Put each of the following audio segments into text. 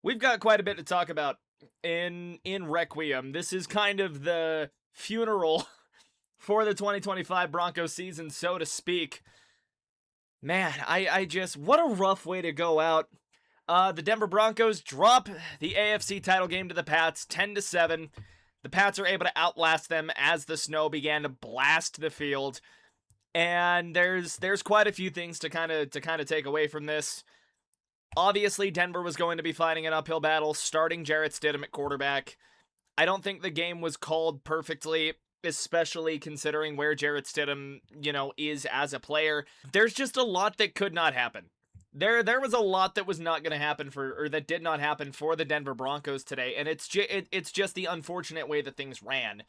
We've got quite a bit to talk about in Requiem. This is kind of the funeral for the 2025 Broncos season, so to speak. Man, I just what a rough way to go out. The Denver Broncos drop the AFC title game to the Pats 10-7. The Pats are able to outlast them as the snow began to blast the field. And there's quite a few things to kind of take away from this. Obviously, Denver was going to be fighting an uphill battle, starting Jarrett Stidham at quarterback. I don't think the game was called perfectly, especially considering where Jarrett Stidham, is as a player. There's just a lot that could not happen. There was a lot that was not going to happen that did not happen for the Denver Broncos today, and it's just the unfortunate way that things ran.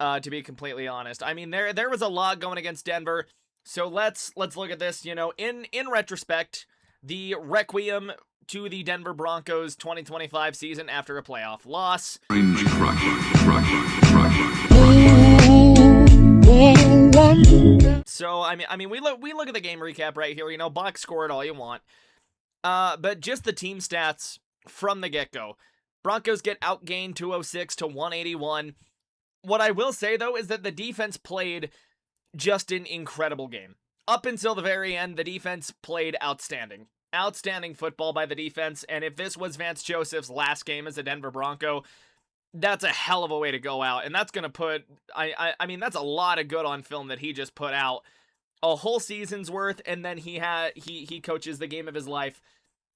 To be completely honest, I mean there was a lot going against Denver, so let's look at this. In retrospect, the Requiem to the Denver Broncos 2025 season after a playoff loss. So I mean we look at the game recap right here. Box score it all you want. But just the team stats from the get-go. Broncos get outgained 206 to 181. What I will say, though, is that the defense played just an incredible game. Up until the very end, the defense played outstanding. Outstanding football by the defense, and if this was Vance Joseph's last game as a Denver Bronco, that's a hell of a way to go out, and that's going to put, I mean, that's a lot of good on film that he just put out. A whole season's worth, and then he coaches the game of his life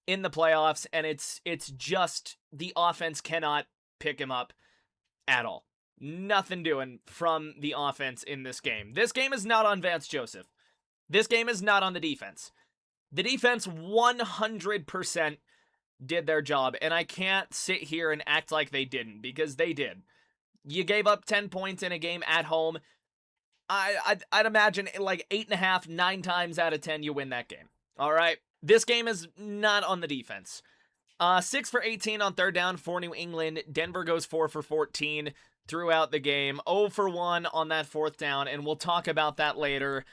in the playoffs, and it's just, the offense cannot pick him up at all. Nothing doing from the offense in this game. This game is not on Vance Joseph. This game is not on the defense. The defense 100% did their job, and I can't sit here and act like they didn't, because they did. You gave up 10 points in a game at home. I'd imagine like 8.5, 9 times out of 10 you win that game. All right? This game is not on the defense. 6 for 18 on third down for New England. Denver goes 4 for 14 throughout the game. 0 for 1 on that fourth down, and we'll talk about that later.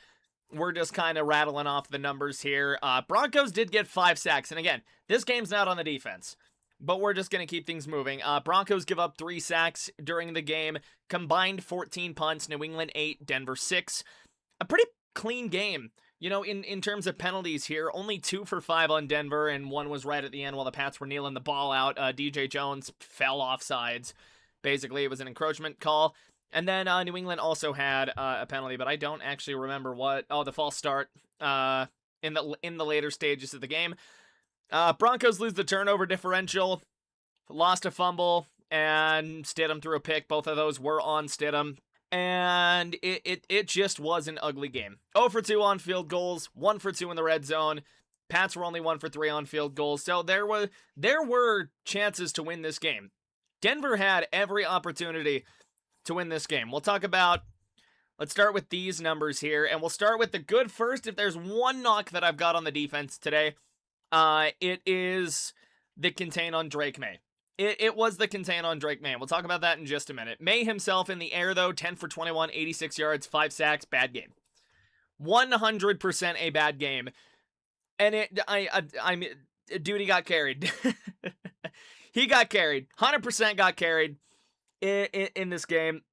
We're just kind of rattling off the numbers here. Broncos did get 5 sacks, and again, this game's not on the defense, but we're just going to keep things moving. Broncos give up 3 sacks during the game. Combined 14 punts, New England 8, Denver 6. A pretty clean game. In terms of penalties here, only 2 for 5 on Denver, and 1 was right at the end while the Pats were kneeling the ball out. DJ Jones fell off sides. Basically, it was an encroachment call. And then New England also had a penalty, but I don't actually remember what. Oh, the false start in the later stages of the game. Broncos lose the turnover differential, lost a fumble, and Stidham threw a pick. Both of those were on Stidham. And it just was an ugly game. 0 for 2 on field goals, 1 for 2 in the red zone. Pats were only 1 for 3 on field goals. So there were chances to win this game. Denver had every opportunity to win this game. Let's start with these numbers here, and we'll start with the good first. If there's one knock that I've got on the defense today, it is the contain on Drake May. It was the contain on Drake May. We'll talk about that in just a minute. May himself in the air, though, 10 for 21, 86 yards, 5 sacks, bad game. 100% a bad game. And dude, he got carried. He got carried. 100% got carried in this game,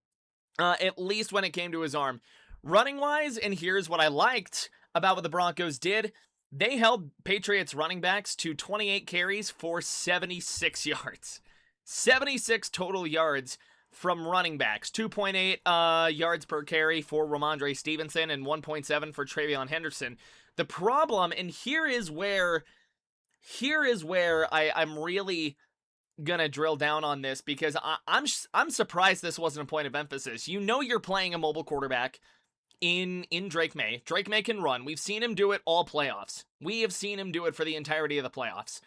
at least when it came to his arm. Running-wise, and here's what I liked about what the Broncos did, they held Patriots running backs to 28 carries for 76 yards. 76 total yards from running backs. 2.8 yards per carry for Ramondre Stevenson and 1.7 for Travion Henderson. The problem, and here is where I'm really gonna drill down on this, because I'm surprised this wasn't a point of emphasis. You're playing a mobile quarterback in Drake May. Drake May can run. We've seen him do it all playoffs. We have seen him do it for the entirety of the playoffs.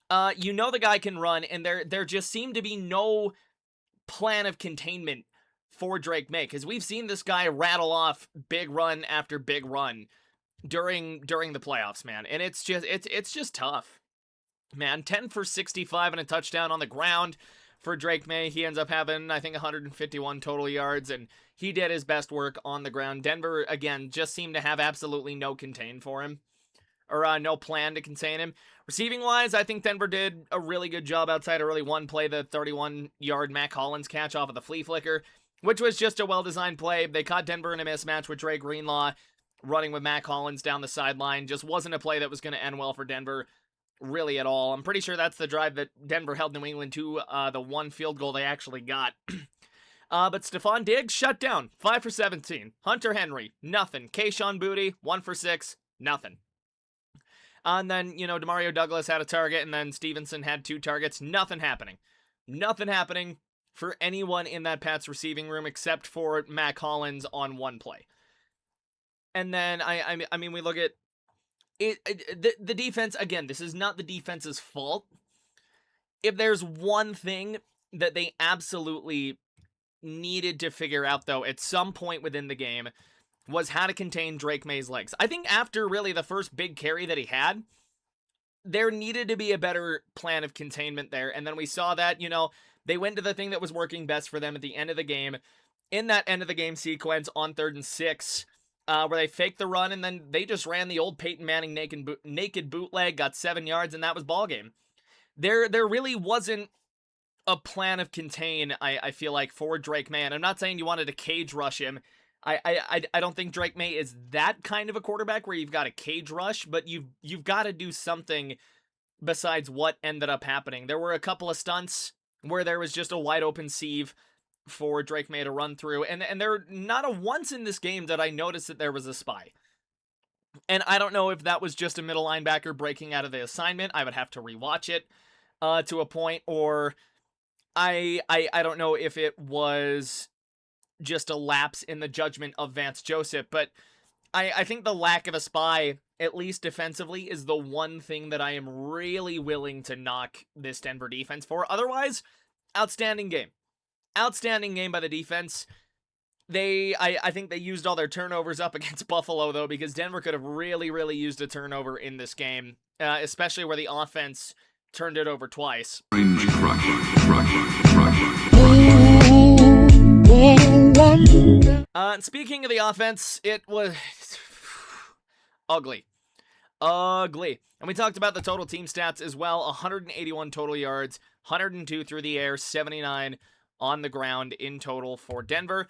The guy can run, and there just seemed to be no plan of containment for Drake May, because we've seen this guy rattle off big run after big run during the playoffs, man. And it's just tough. Man, 10 for 65 and a touchdown on the ground for Drake May. He ends up having, I think, 151 total yards, and he did his best work on the ground. Denver, again, just seemed to have absolutely no contain for him. or no plan to contain him. Receiving wise, I think Denver did a really good job outside of really one play, the 31-yard Mac Hollins catch off of the flea flicker, which was just a well-designed play. They caught Denver in a mismatch with Dre Greenlaw running with Mac Hollins down the sideline. Just wasn't a play that was going to end well for Denver really at all. I'm pretty sure that's the drive that Denver held New England to the one field goal they actually got. But Stephon Diggs shut down, 5 for 17. Hunter Henry, nothing. Kayshon Boutte, 1 for 6, nothing. And then, Demario Douglas had a target, and then Stevenson had 2 targets. Nothing happening. Nothing happening for anyone in that Pats receiving room except for Mac Hollins on one play. And then, I mean, we look at it. The defense, again, this is not the defense's fault. If there's one thing that they absolutely needed to figure out, though, at some point within the game, was how to contain Drake May's legs. I think after really the first big carry that he had, there needed to be a better plan of containment there. And then we saw that, they went to the thing that was working best for them at the end of the game. In that end of the game sequence on 3rd and 6, where they faked the run and then they just ran the old Peyton Manning naked bootleg, got 7 yards, and that was ball game. There really wasn't a plan of contain, I feel like, for Drake May. And I'm not saying you wanted to cage rush him. I don't think Drake May is that kind of a quarterback where you've got a cage rush, but you've got to do something besides what ended up happening. There were a couple of stunts where there was just a wide open sieve for Drake May to run through, and there not a once in this game that I noticed that there was a spy. And I don't know if that was just a middle linebacker breaking out of the assignment. I would have to rewatch it to a point, or I don't know if it was just a lapse in the judgment of Vance Joseph, but I think the lack of a spy, at least defensively, is the one thing that I am really willing to knock this Denver defense for. Otherwise, outstanding game. Outstanding game by the defense. I think they used all their turnovers up against Buffalo, though, because Denver could have really, really used a turnover in this game, especially where the offense turned it over twice. Speaking of the offense, it was ugly. And we talked about the total team stats as well. 181 total yards, 102 through the air, 79 on the ground in total for Denver.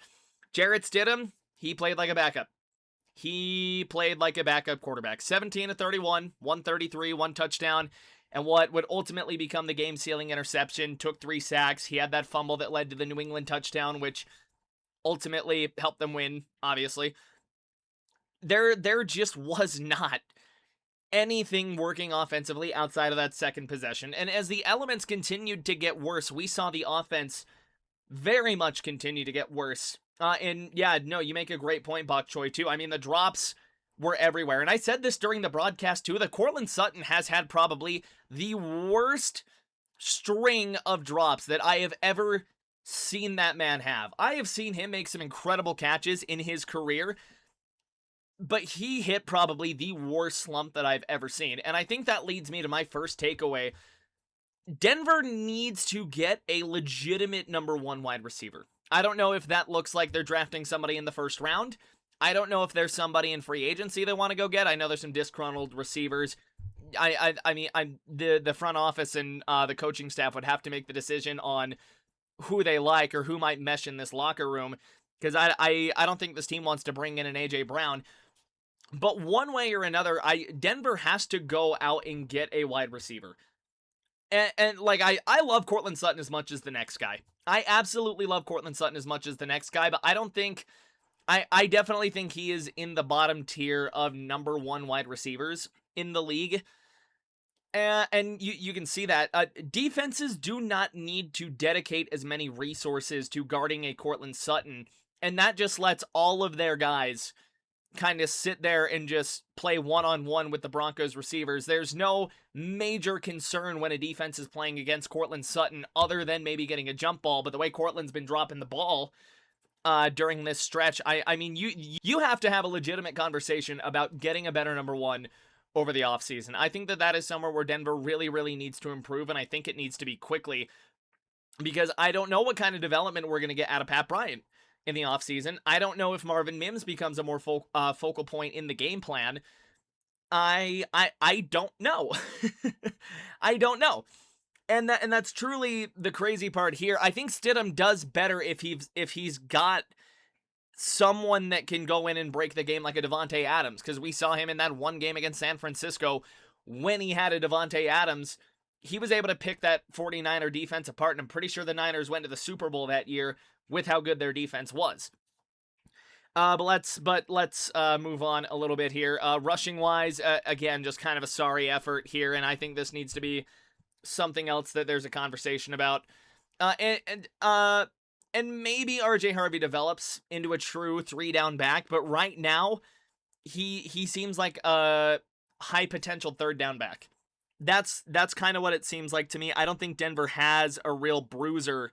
Jarrett Stidham, he played like a backup. He played like a backup quarterback. 17 of 31, 133, 1 touchdown, and what would ultimately become the game-sealing interception. Took 3 sacks. He had that fumble that led to the New England touchdown, which ultimately helped them win, obviously. There just was not anything working offensively outside of that second possession. And as the elements continued to get worse, we saw the offense very much continue to get worse. And yeah, no, you make a great point, Bok Choy, too. I mean, the drops were everywhere. And I said this during the broadcast, too, that Courtland Sutton has had probably the worst string of drops that I have ever seen that man have. I have seen him make some incredible catches in his career, but he hit probably the worst slump that I've ever seen. And I think that leads me to my first takeaway. Denver needs to get a legitimate number 1 wide receiver. I don't know if that looks like they're drafting somebody in the first round. I don't know if there's somebody in free agency they want to go get. I know there's some disgruntled receivers. I mean, the front office and the coaching staff would have to make the decision on who they like or who might mesh in this locker room, because I don't think this team wants to bring in an A.J. Brown. But one way or another, Denver has to go out and get a wide receiver. And like, I love Courtland Sutton as much as the next guy. I absolutely love Courtland Sutton as much as the next guy, but I don't think, I definitely think he is in the bottom tier of number 1 wide receivers in the league. And you can see that. Defenses do not need to dedicate as many resources to guarding a Courtland Sutton, and that just lets all of their guys kind of sit there and just play one-on-one with the Broncos receivers. There's no major concern when a defense is playing against Courtland Sutton other than maybe getting a jump ball, but the way Courtland's been dropping the ball during this stretch, I mean, you have to have a legitimate conversation about getting a better number 1 over the offseason. I think that is somewhere where Denver really, really needs to improve, and I think it needs to be quickly, because I don't know what kind of development we're going to get out of Pat Bryant in the offseason. I don't know if Marvin Mims becomes a more focal point in the game plan. I don't know. I don't know. And that's truly the crazy part here. I think Stidham does better if he's got someone that can go in and break the game like a Davante Adams, because we saw him in that one game against San Francisco when he had a Davante Adams. He was able to pick that 49er defense apart, and I'm pretty sure the Niners went to the Super Bowl that year with how good their defense was. But let's move on a little bit here. Rushing wise, again, just kind of a sorry effort here, and I think this needs to be something else that there's a conversation about. And maybe RJ Harvey develops into a true 3-down back, but right now he seems like a high potential 3rd-down back. That's kind of what it seems like to me. I don't think Denver has a real bruiser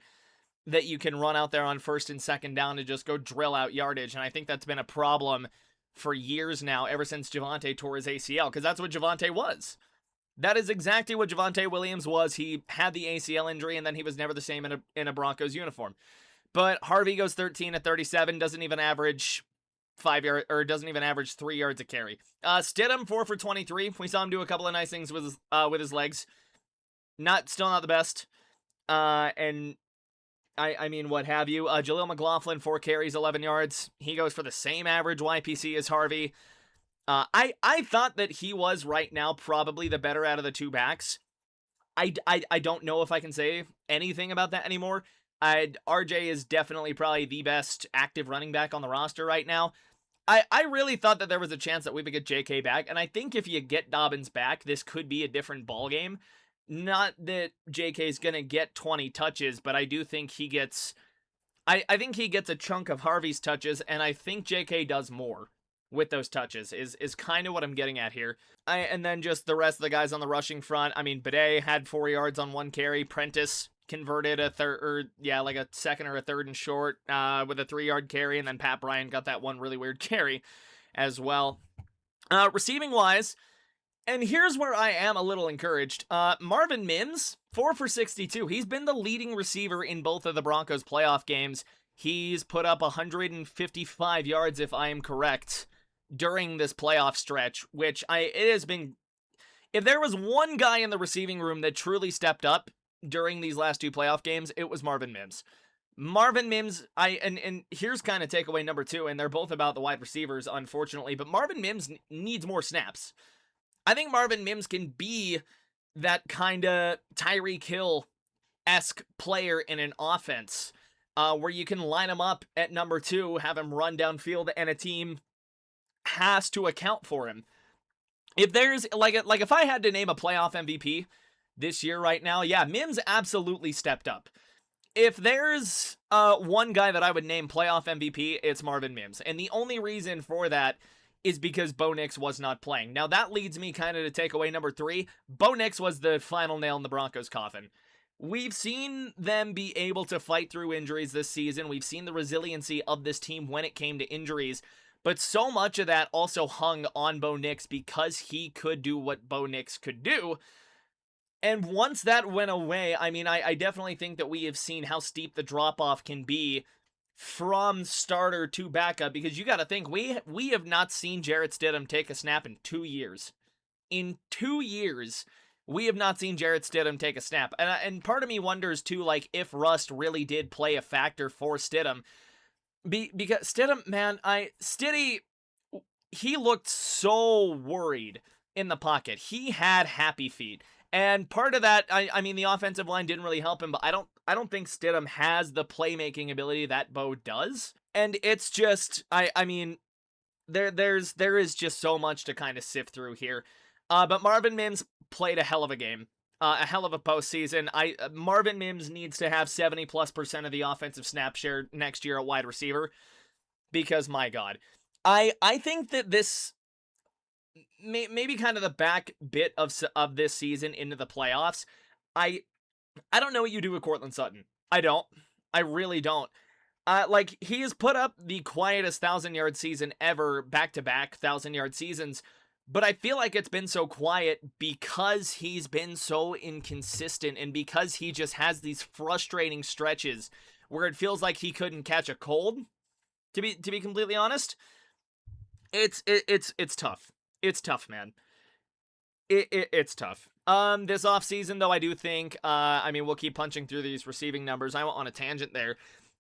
that you can run out there on 1st and 2nd down to just go drill out yardage, and I think that's been a problem for years now, ever since Javonte tore his ACL, because that's what Javonte was. That is exactly what Javonte Williams was. He had the ACL injury, and then he was never the same in a Broncos uniform. But Harvey goes 13 at 37, doesn't even average 3 yards a carry. Stidham 4 for 23. We saw him do a couple of nice things with his legs. Still not the best. And I mean, what have you. Jaleel McLaughlin 4 carries, 11 yards. He goes for the same average YPC as Harvey. I thought that he was right now probably the better out of the 2 backs. I don't know if I can say anything about that anymore. RJ is definitely probably the best active running back on the roster right now. I really thought that there was a chance that we would get JK back, and I think if you get Dobbins back, this could be a different ballgame. Not that JK is going to get 20 touches, but I do think he gets... I think he gets a chunk of Harvey's touches, and I think JK does more with those touches, is kind of what I'm getting at here. And then just the rest of the guys on the rushing front. I mean, Bidet had 4 yards on 1 carry. Prentice converted a 2nd or a 3rd and short with a 3-yard carry, and then Pat Bryant got that one really weird carry as well. Receiving wise, and here's where I am a little encouraged. Marvin Mims, 4 for 62. He's been the leading receiver in both of the Broncos playoff games. He's put up 155 yards, if I am correct, during this playoff stretch, which it has been... If there was one guy in the receiving room that truly stepped up during these last 2 playoff games, it was Marvin Mims. Marvin Mims, and here's kind of takeaway number 2, and they're both about the wide receivers, unfortunately, but Marvin Mims needs more snaps. I think Marvin Mims can be that kind of Tyreek Hill-esque player in an offense, where you can line him up at number 2, have him run downfield, and a team has to account for him. If there's, if I had to name a playoff MVP this year right now, yeah, Mims absolutely stepped up. If there's one guy that I would name playoff MVP, it's Marvin Mims. And the only reason for that is because Bo Nix was not playing. Now, that leads me kind of to takeaway number 3. Bo Nix was the final nail in the Broncos' coffin. We've seen them be able to fight through injuries this season. We've seen the resiliency of this team when it came to injuries. But so much of that also hung on Bo Nix because he could do what Bo Nix could do. And once that went away, I mean, I definitely think that we have seen how steep the drop-off can be from starter to backup, because you got to think, we have not seen Jarrett Stidham take a snap in 2 years. In 2 years, we have not seen Jarrett Stidham take a snap. And part of me wonders, too, if rust really did play a factor for Stidham. Because Stidham, man, Stiddy, he looked so worried in the pocket. He had happy feet. And part of that, I mean, the offensive line didn't really help him, but I don't think Stidham has the playmaking ability that Bo does. And it's just, I mean, there is just so much to kind of sift through here. But Marvin Mims played a hell of a game. A hell of a postseason. Marvin Mims needs to have 70+% of the offensive snap share next year at wide receiver, because my God, I think that this maybe kind of the back bit of this season into the playoffs. I don't know what you do with Courtland Sutton. I don't. I really don't. He has put up the quietest 1,000-yard season ever, back-to-back 1,000-yard seasons. But I feel like it's been so quiet because he's been so inconsistent, and because he just has these frustrating stretches where it feels like he couldn't catch a cold. To be completely honest, it's tough. It's tough, man. It's tough. This offseason, though, I do think, we'll keep punching through these receiving numbers. I went on a tangent there.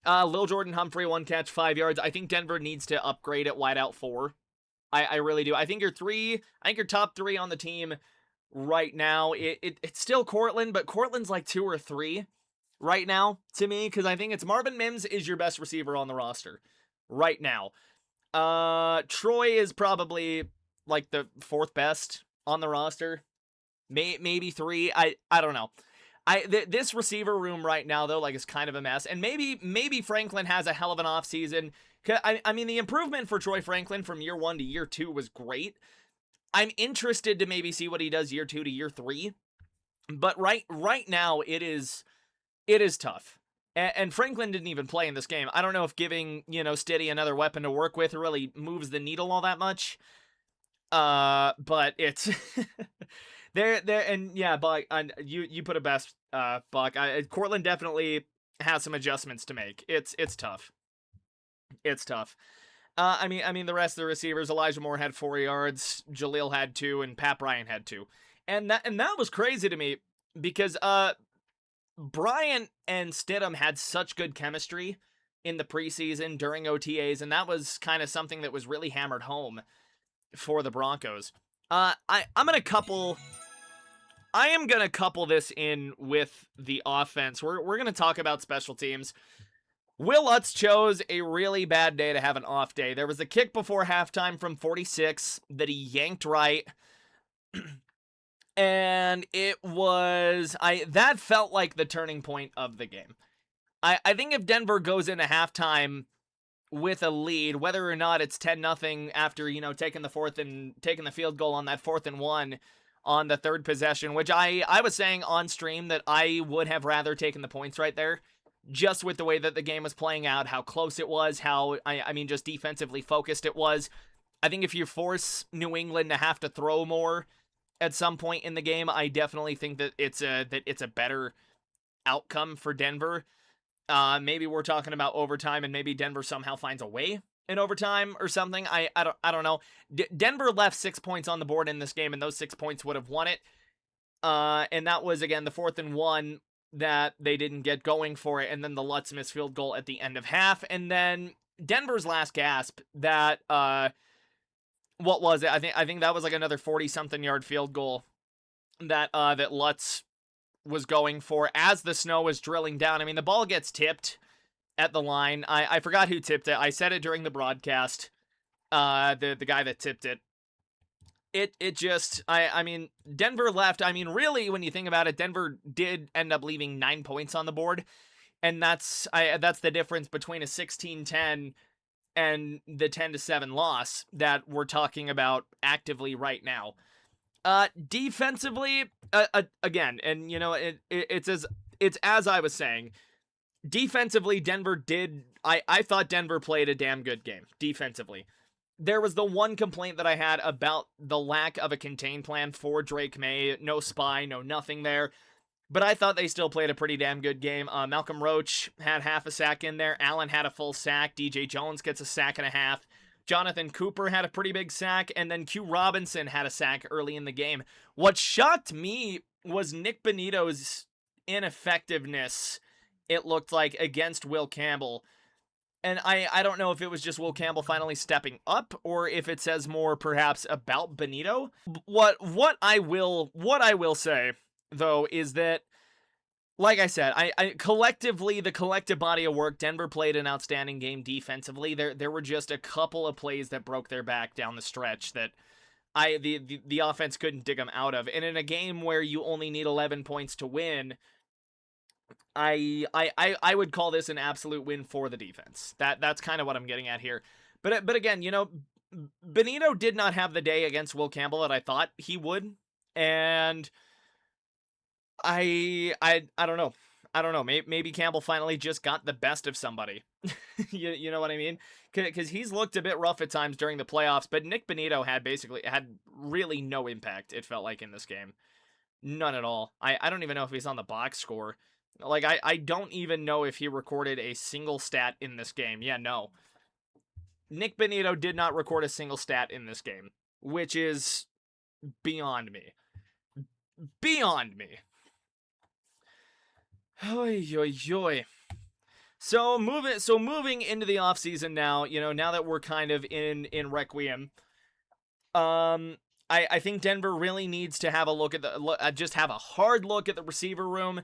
Lil Jordan Humphrey, 1 catch, 5 yards. I think Denver needs to upgrade at wideout 4. I really do. I think your top 3 on the team right now, it's still Cortland, but Cortland's like 2 or 3 right now to me, because I think it's Marvin Mims is your best receiver on the roster right now. Troy is probably like the 4th best on the roster. Maybe 3. I don't know. This receiver room right now, though, like, is kind of a mess. And maybe Franklin has a hell of an offseason. I mean, the improvement for Troy Franklin from year 1 to year 2 was great. I'm interested to maybe see what he does year 2 to year 3. But right now, it is tough. And Franklin didn't even play in this game. I don't know if giving, Stiddy another weapon to work with really moves the needle all that much. But it's there, and yeah, Buck, you put it best, Buck. Cortland definitely has some adjustments to make. It's tough. It's tough. I mean, the rest of the receivers, Elijah Moore had 4 yards, Jaleel had 2, and Pat Bryant had 2. And that was crazy to me because, Bryant and Stidham had such good chemistry in the preseason during OTAs, and that was kind of something that was really hammered home for the Broncos. I am gonna couple this in with the offense. We're gonna talk about special teams. Wil Lutz chose a really bad day to have an off day. There was a kick before halftime from 46 that he yanked right. And it was, that felt like the turning point of the game. I think if Denver goes into halftime with a lead, whether or not it's 10-0 after, taking the field goal on that 4th and 1 on the 3rd possession, which I was saying on stream that I would have rather taken the points right there, just with the way that the game was playing out, how close it was, how, just defensively focused it was. I think if you force New England to have to throw more at some point in the game, I definitely think that it's a better outcome for Denver. Maybe we're talking about overtime, and maybe Denver somehow finds a way in overtime or something. I don't know. Denver left 6 points on the board in this game, and those 6 points would have won it. And that was, again, the 4th and 1 that they didn't get going for it, and then the Lutz missed field goal at the end of half, and then Denver's last gasp that what was it? I think that was like another 40-something yard field goal that Lutz was going for as the snow was drilling down. I mean, the ball gets tipped at the line. I forgot who tipped it. I said it during the broadcast. The guy that tipped it. It just, I mean, Denver left. I mean, really, when you think about it, Denver did end up leaving 9 points on the board. And that's the difference between a 16-10 and the 10-7 loss that we're talking about actively right now. Defensively, again, and it's as I was saying, defensively, Denver did, I thought Denver played a damn good game defensively. There was the one complaint that I had about the lack of a contain plan for Drake May. No spy, no nothing there. But I thought they still played a pretty damn good game. Malcolm Roach had half a sack in there. Allen had a full sack. DJ Jones gets a sack and a half. Jonathan Cooper had a pretty big sack. And then Q Robinson had a sack early in the game. What shocked me was Nick Bonitto's ineffectiveness, it looked like, against Will Campbell. And I don't know if it was just Will Campbell finally stepping up, or if it says more perhaps about Bonitto. What I will say, though, is that, like I said, I collectively, the collective body of work, Denver played an outstanding game defensively. There were just a couple of plays that broke their back down the stretch that the offense couldn't dig them out of. And in a game where you only need 11 points to win, I would call this an absolute win for the defense. That's kind of what I'm getting at here. But again, Bonitto did not have the day against Will Campbell that I thought he would. And I don't know. I don't know. Maybe Campbell finally just got the best of somebody. you know what I mean? Because he's looked a bit rough at times during the playoffs, but Nick Bonitto had really no impact, it felt like, in this game. None at all. I don't even know if he's on the box score. Like, I don't even know if he recorded a single stat in this game. Yeah, no. Nick Bonitto did not record a single stat in this game, which is beyond me. beyond me. Oy, oy, oy. So moving into the offseason now, now that we're kind of in Requiem, I think Denver really needs to have a look at just have a hard look at the receiver room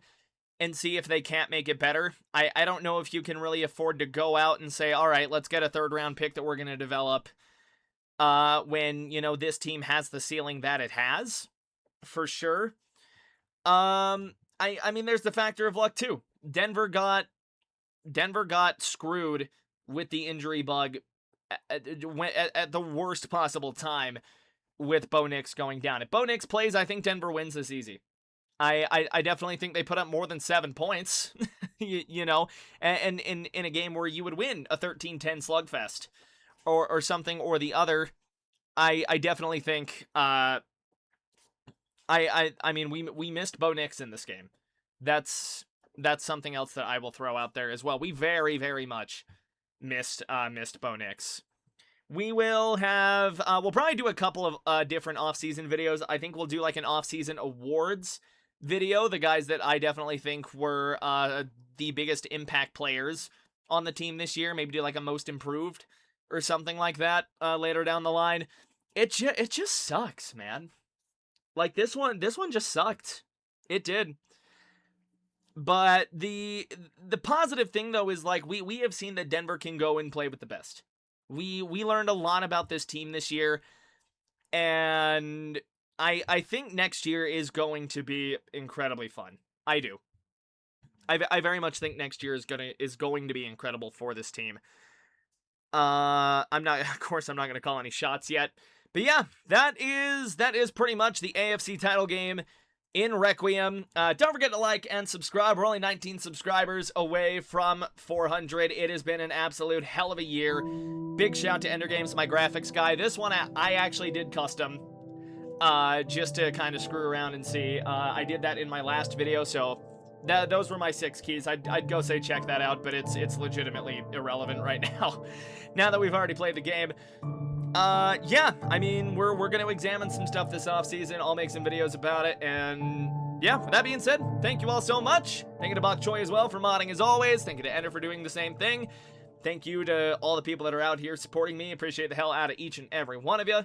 and see if they can't make it better. I don't know if you can really afford to go out and say, all right, let's get a 3rd round pick that we're going to develop when, this team has the ceiling that it has, for sure. I mean, there's the factor of luck too. Denver got screwed with the injury bug at the worst possible time with Bo Nix going down. If Bo Nix plays, I think Denver wins this easy. I definitely think they put up more than 7 points, and in a game where you would win a 13-10 slugfest or something or the other. I definitely think I mean we missed Bo Nix in this game. That's something else that I will throw out there as well. We very, very much missed Bo Nix. We will have we'll probably do a couple of different off-season videos. I think we'll do like an off-season awards video, the guys that I definitely think were the biggest impact players on the team this year. Maybe do like a most improved or something like that later down the line. It just sucks, man. Like this one just sucked. It did. But the positive thing though is like we have seen that Denver can go and play with the best. We learned a lot about this team this year, and I think next year is going to be incredibly fun. I do. I very much think next year is going to be incredible for this team. I'm not going to call any shots yet, but yeah, that is pretty much the AFC title game in Requiem. Don't forget to like and subscribe. We're only 19 subscribers away from 400. It has been an absolute hell of a year. Big shout to Ender Games, my graphics guy. This one I actually did custom. Just to kind of screw around and see. I did that in my last video, so those were my 6 keys. I'd go say check that out, but it's legitimately irrelevant right now. Now that we've already played the game. Yeah, I mean, we're going to examine some stuff this offseason. I'll make some videos about it, and yeah, with that being said, thank you all so much. Thank you to Bok Choi as well for modding as always. Thank you to Ender for doing the same thing. Thank you to all the people that are out here supporting me. Appreciate the hell out of each and every one of you.